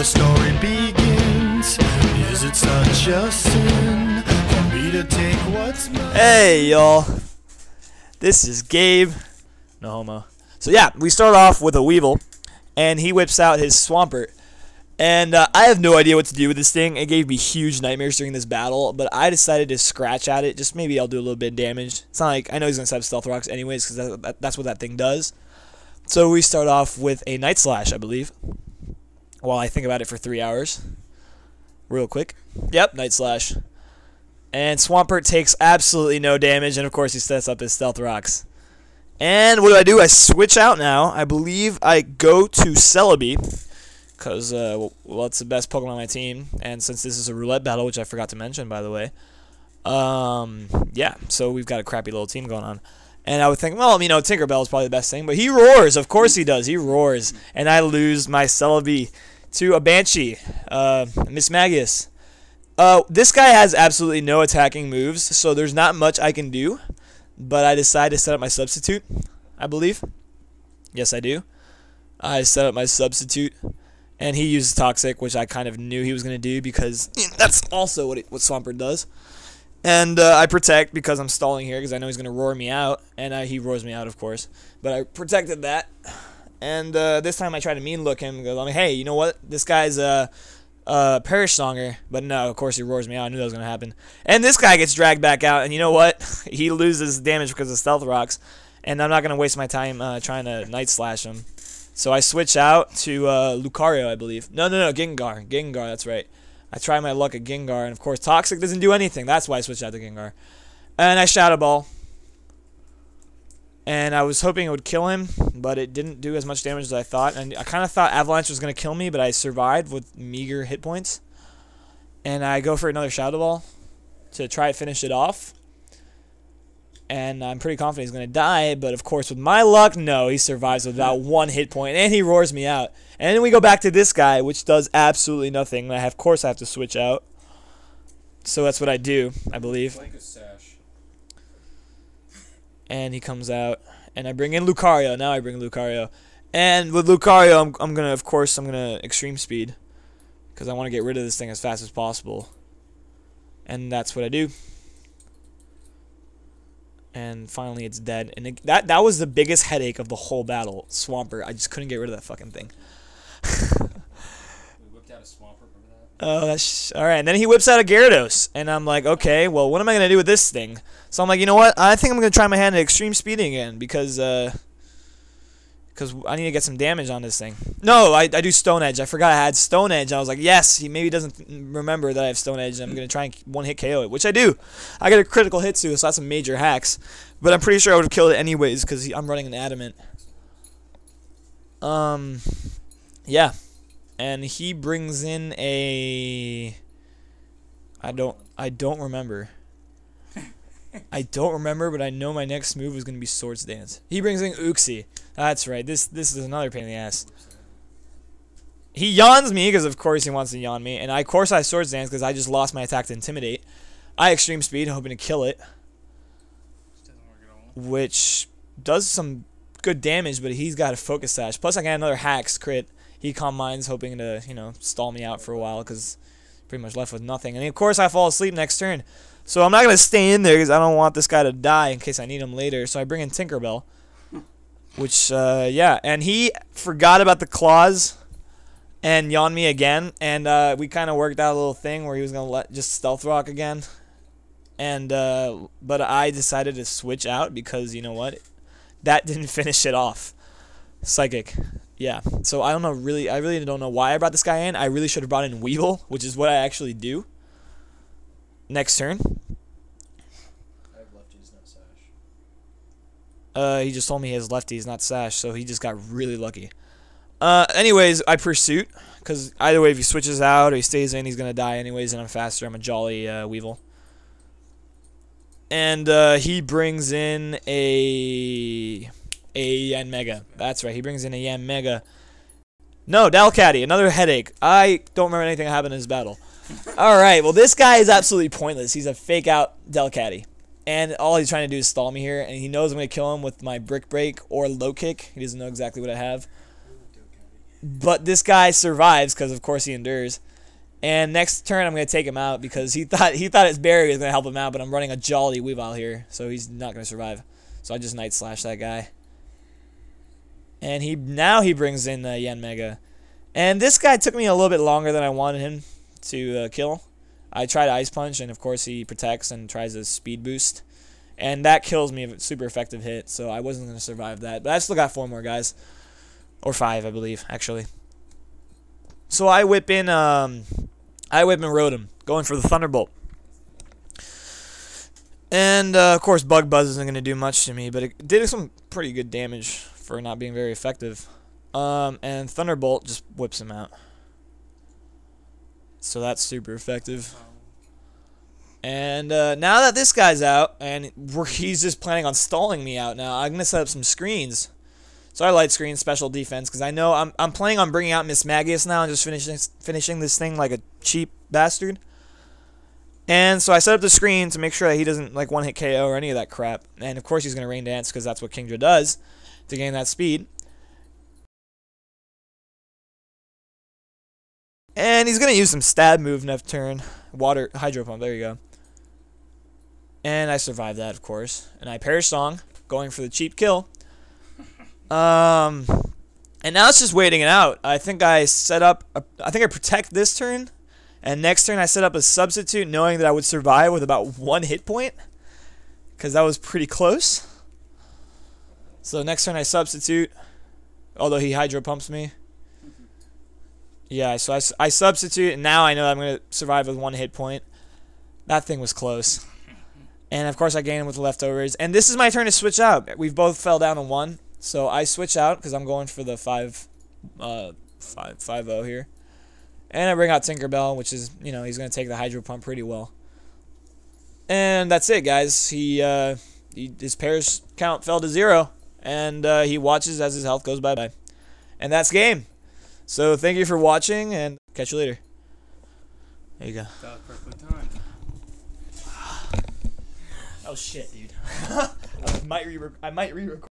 story begins. Is it such a sin for me to take what's mine? Hey y'all, this is Gabe, no homo. So yeah, we start off with a Weevil, and he whips out his Swampert. And I have no idea what to do with this thing. It gave me huge nightmares during this battle, but I decided to scratch at it. Just maybe I'll do a little bit of damage. It's not like, I know he's going to have Stealth Rocks anyways, because that's what that thing does. So we start off with a Night Slash, I believe, while I think about it for 3 hours. Real quick. Yep, Night Slash. And Swampert takes absolutely no damage, and of course he sets up his Stealth Rocks. And what do? I switch out now. I believe I go to Celebi, because, well, it's the best Pokemon on my team, and since this is a roulette battle, which I forgot to mention, by the way, yeah, so we've got a crappy little team going on. And I would think, well, you know, Tinkerbell is probably the best thing, but he roars. Of course he does. He roars. And I lose my Celebi to a Banshee, Miss Magius. This guy has absolutely no attacking moves, so there's not much I can do, but I decide to set up my substitute, I believe. Yes, I do. I set up my substitute. And he uses Toxic, which I kind of knew he was going to do because that's also what Swampert does. And I protect because I'm stalling here because I know he's going to roar me out. And he roars me out, of course. But I protected that. And this time I try to mean look him. Go, like, hey, you know what? This guy's a Perish Songer. But no, of course he roars me out. I knew that was going to happen. And this guy gets dragged back out. And you know what? He loses damage because of Stealth Rocks. And I'm not going to waste my time trying to Night Slash him. So I switch out to Lucario, I believe. No, Gengar. Gengar, that's right. I try my luck at Gengar, and of course Toxic doesn't do anything. That's why I switched out to Gengar. And I Shadow Ball. And I was hoping it would kill him, but it didn't do as much damage as I thought. And I kind of thought Avalanche was going to kill me, but I survived with meager hit points. And I go for another Shadow Ball to try to finish it off. And I'm pretty confident he's going to die, but of course with my luck, no, he survives with about 1 hit point, and he roars me out. And then we go back to this guy, which does absolutely nothing. Of course I have to switch out. So that's what I do, I believe. Like a sash. And he comes out, and I bring in Lucario. Now I bring Lucario. And with Lucario, I'm going to Extreme Speed, because I want to get rid of this thing as fast as possible. And that's what I do. And finally it's dead. And that was the biggest headache of the whole battle. Swampert. I just couldn't get rid of that fucking thing. We whipped out a Swampert, remember that? Oh, that's... Alright, and then he whips out a Gyarados. And I'm like, okay, well, what am I going to do with this thing? So I'm like, you know what? I think I'm going to try my hand at Extreme Speeding again. Because I need to get some damage on this thing. No, I do Stone Edge. I forgot I had Stone Edge. I was like, yes, he maybe doesn't remember that I have Stone Edge. I'm going to try and one-hit KO it, which I do. I get a critical hit too, so that's some major hacks. But I'm pretty sure I would have killed it anyways because I'm running an Adamant. Yeah. And he brings in a... I don't remember. I don't remember, but I know my next move is going to be Swords Dance. He brings in Uxie. That's right. This is another pain in the ass. He yawns me because of course he wants to yawn me, and of course I Swords Dance because I just lost my attack to Intimidate. I Extreme Speed, hoping to kill it, which does some good damage, but he's got a Focus Sash. Plus I got another Hacks crit. He Calm Minds, hoping to, you know, stall me out for a while because pretty much left with nothing. And of course I fall asleep next turn. So I'm not going to stay in there because I don't want this guy to die in case I need him later. So I bring in Tinkerbell. Which, yeah. And he forgot about the claws and yawned me again. And we kind of worked out a little thing where he was going to just Stealth Rock again. And but I decided to switch out because, you know what? That didn't finish it off. Psychic. Yeah. So I don't know really. I really don't know why I brought this guy in. I really should have brought in Weevil, which is what I actually do. Next turn. I have lefties, not sash. He just told me he has lefties, not sash, so he just got really lucky. Anyways, I Pursuit, because either way, if he switches out or he stays in, he's going to die anyways, and I'm faster. I'm a jolly Weevil. And he brings in a Yanmega. That's right, he brings in a Yanmega. No, Dalcatty, another headache. I don't remember anything that happened in this battle. Alright, well this guy is absolutely pointless. He's a fake out Delcatty. And all he's trying to do is stall me here. And he knows I'm going to kill him with my Brick Break or Low Kick. He doesn't know exactly what I have. But this guy survives because, of course, he endures. And next turn, I'm going to take him out because he thought his berry was going to help him out, but I'm running a Jolly Weavile here, so he's not going to survive. So I just Night Slash that guy. And now he brings in Yen Mega. And this guy took me a little bit longer than I wanted him to kill. I tried Ice Punch, and of course he protects and tries a Speed Boost. And that kills me, a super effective hit, so I wasn't going to survive that. But I still got 4 more guys. Or 5, I believe, actually. So I whip in Rotom, going for the Thunderbolt. And, of course, Bug Buzz isn't going to do much to me, but it did some pretty good damage for not being very effective. And Thunderbolt just whips him out. So that's super effective. And now that this guy's out, and he's just planning on stalling me out now, I'm going to set up some screens. So I light screen, special defense, because I know I'm planning on bringing out Miss Magius now and just finishing this thing like a cheap bastard. And so I set up the screen to make sure that he doesn't like one-hit KO or any of that crap. And of course he's going to Rain Dance because that's what Kingdra does to gain that speed. And he's going to use some stab move next turn. Water, Hydro Pump, there you go. And I survived that, of course. And I Perish Song, going for the cheap kill. And now it's just waiting it out. I think I protect this turn. And next turn I set up a substitute knowing that I would survive with about 1 hit point. Because that was pretty close. So next turn I substitute. Although he Hydro Pumps me. Yeah, so I substitute, and now I know I'm going to survive with 1 hit point. That thing was close. And, of course, I gain him with the leftovers. And this is my turn to switch out. We've both fell down to 1. So I switch out because I'm going for the 5-0 here. And I bring out Tinkerbell, which is, you know, he's going to take the Hydro Pump pretty well. And that's it, guys. His pairs count fell to 0. And he watches as his health goes bye-bye. And that's game. So thank you for watching, and catch you later. There you go. That was perfectly timed. Oh shit, dude. I might re-record.